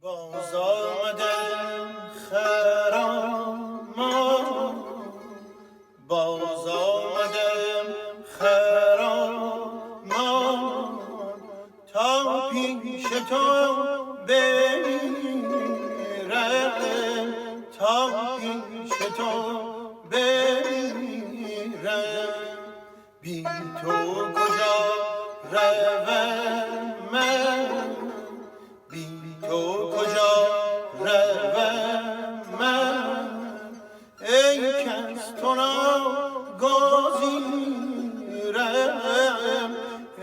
باز آمدم خرامان، باز آمدم خرامان تا پیش تو بمیرم، تا پیش تو بمیرم. بی تو کجا روم من، بی تو کجا روم من، ای کس تو ناگزیرم،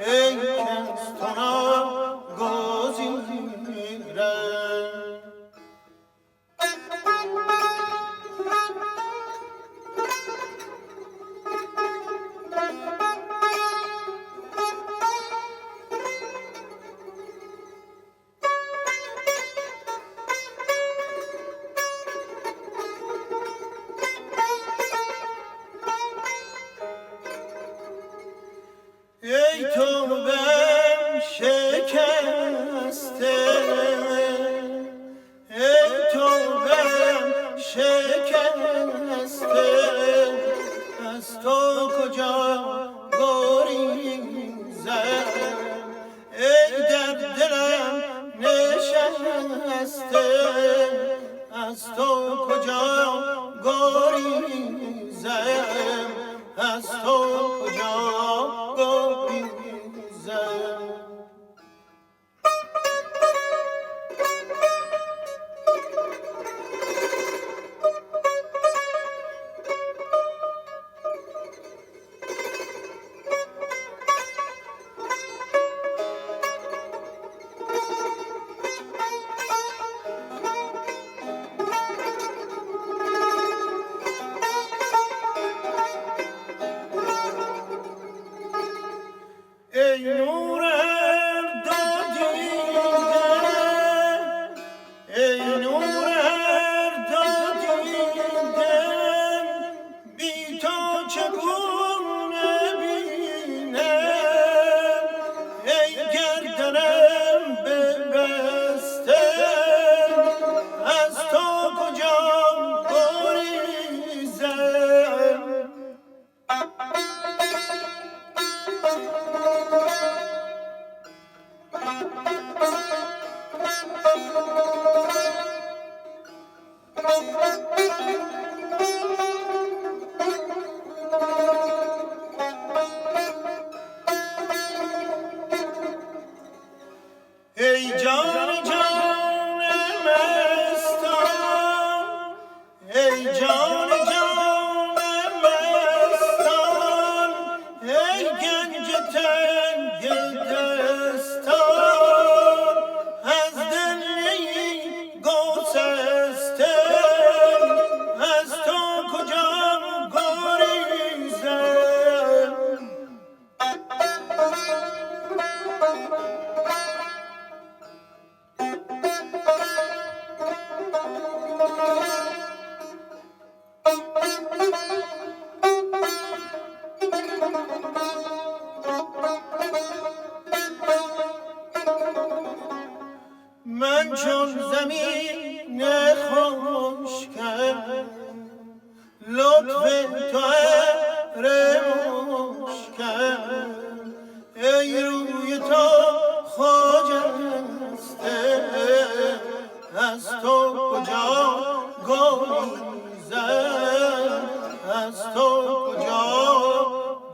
ای کس تو ناگزیرم. ای تو بم شکسته، ای تو بم شکسته، از تو کجا گریزم، ای در دلم نشسته، از تو کجا گریزم، از تو کجا گریزم. ای نور هر دو دیده، ای نور هر دو دیده، بی تو چگونه بینم، ای گردنم ببسته، از تو کجا گریزم. ای جان جان مستان، ای جان جان مستان، ای گنج تنگ دستان، از دل گسسته، از تو کجا گریزم. من چون زمین خشکم، لطف تو مشکم، ای روی تو خجسته، از تو کجا گریزم، از تو کجا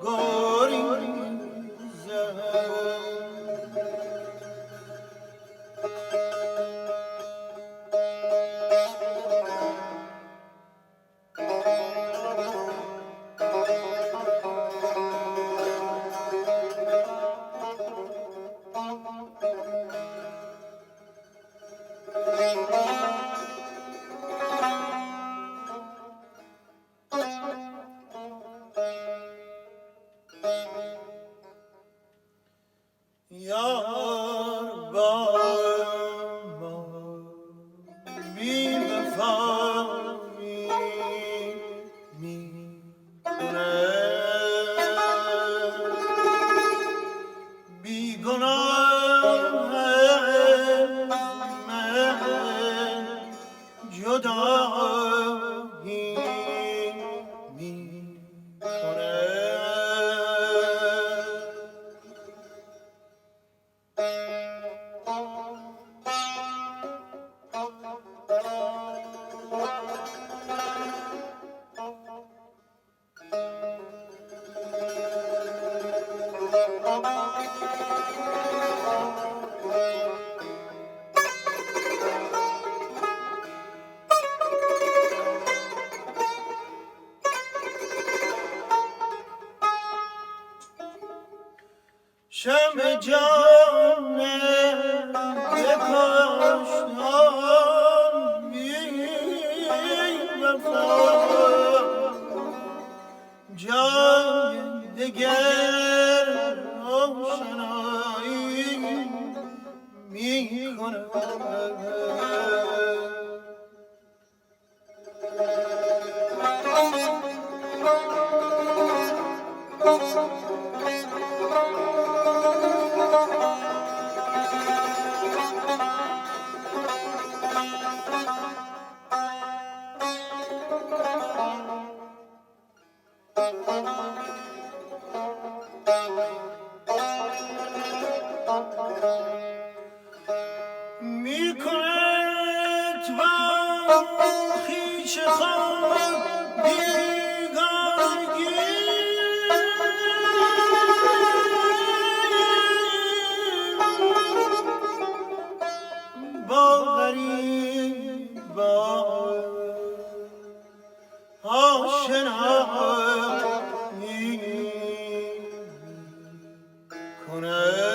گریزم. جدایی می شمع جان بکاشتان بی وفا جای دگر آشنایی می کند می کند و خویش خود بیگانگی با غریب با آشنایی کند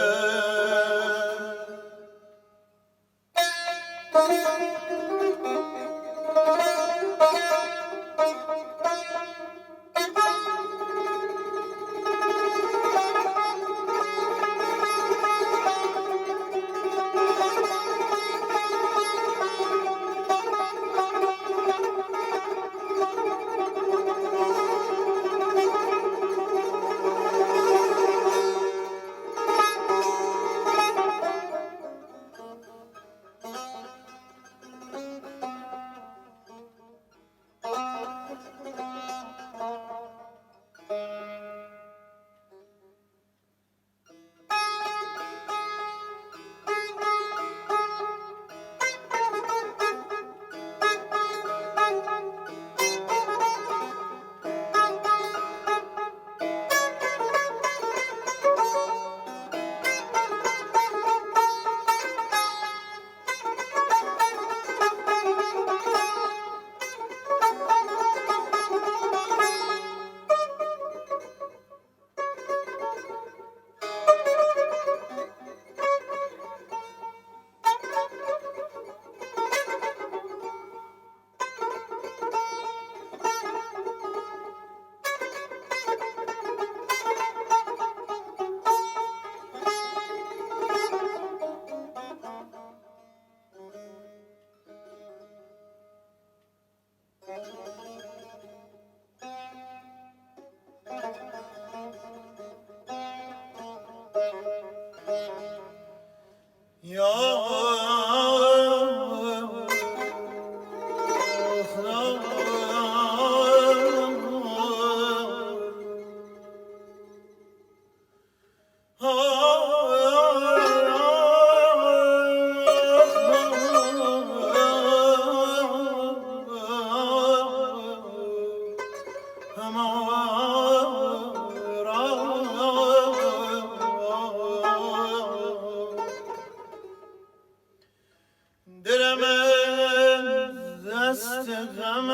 دلم از دست غم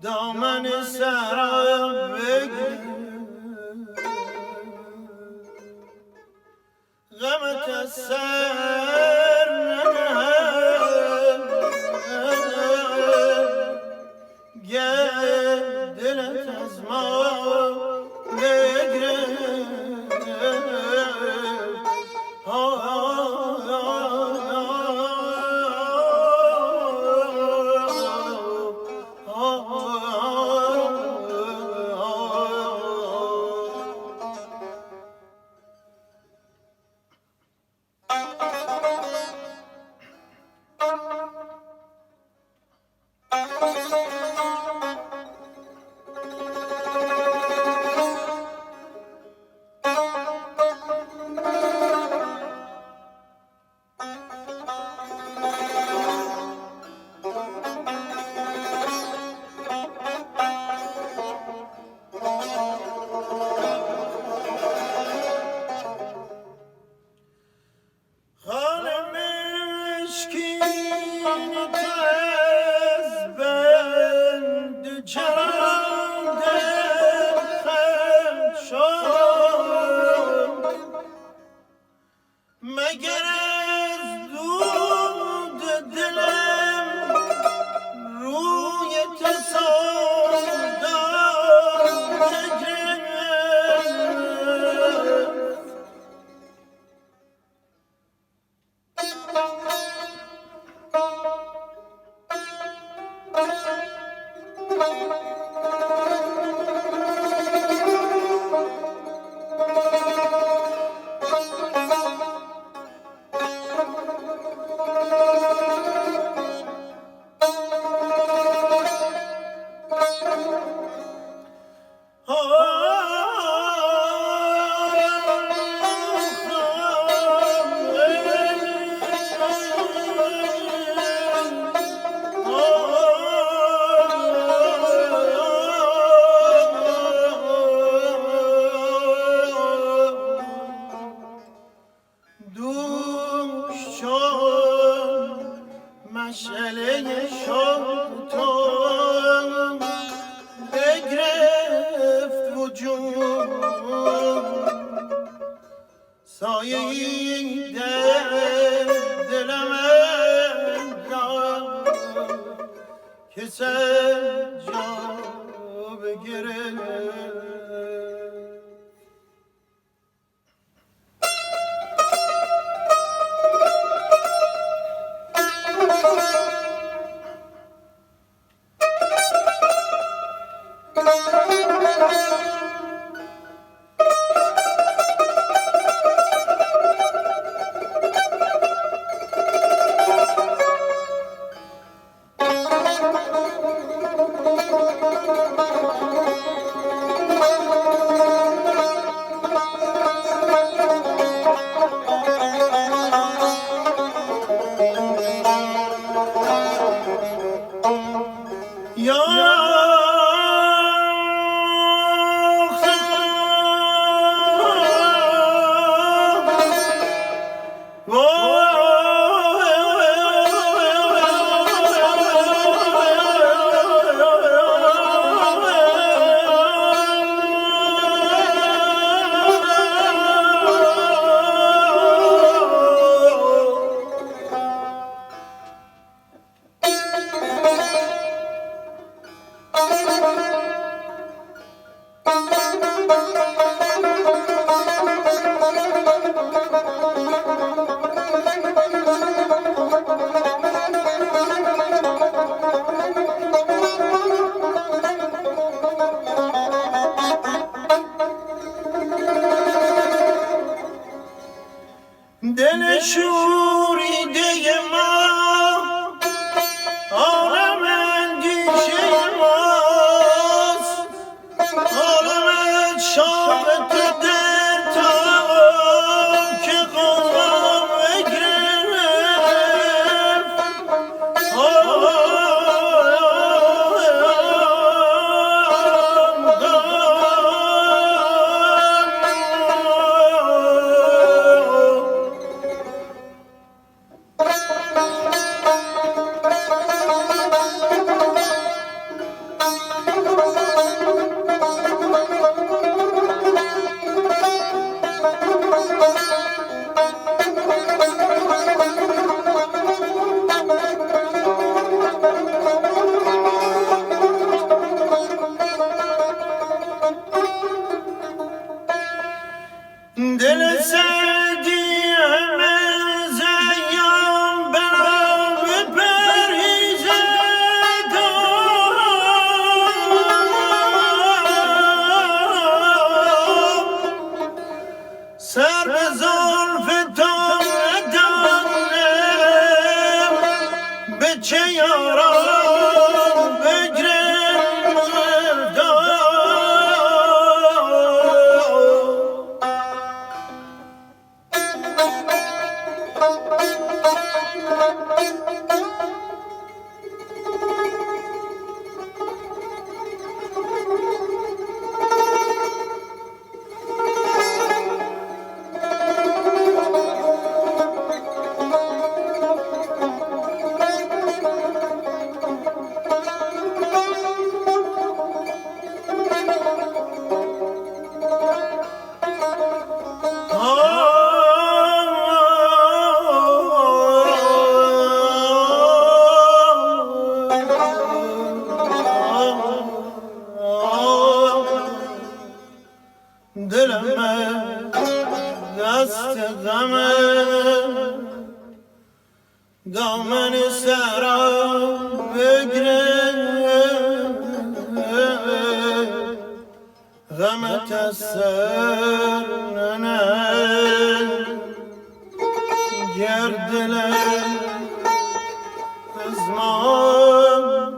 دامن سرا بگیر غمت از سر گر دلت از ما بگره مگر از دود دلم روی تو سودای گرفت. مشعله شوق تو بگرفت وجود، سایه دلم انداخت که سر جا بگرفت. دل شوریده ما عالم اندیشه ماست، عالم شام تو در تا که قوام بگرفت. دل سردی همه زیان برام بپریزد، سر به زلف تو ندانم به چه یاران بگرفت. دامن سرا بگره غمت از سر ننه گردلم از ما